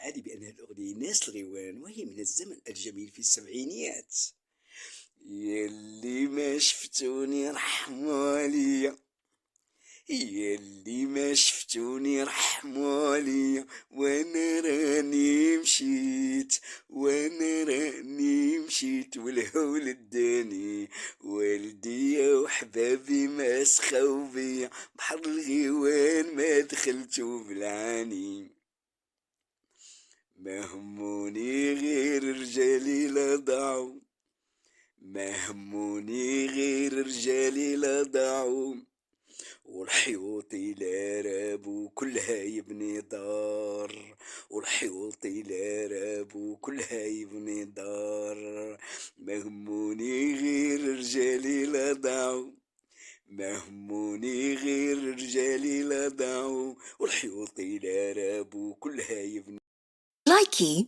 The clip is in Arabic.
الحالي بأن الأغنية ناس الغيوان وهي من الزمن الجميل في السبعينيات. ياللي ما شفتوني رحموا عليا، ياللي ما شفتوني رحموا عليا، وانا راني مشيت، وانا راني مشيت، والهول اداني والديا وحبابي ما سخاو بيا، بحر الغيوان ما دخلتو بالعاني. ما هموني غير رجالي لا ضاعوا، ما هموني غير رجالي لا ضاعوا، والحيوطي لا رابو كلها يبني دار، والحيوطي لا رابو كلها يبني دار. ما هموني غير رجالي لا ضاعوا، ما هموني غير رجالي لا ضاعوا، والحيوطي لا رابو كلها يبني. لايكي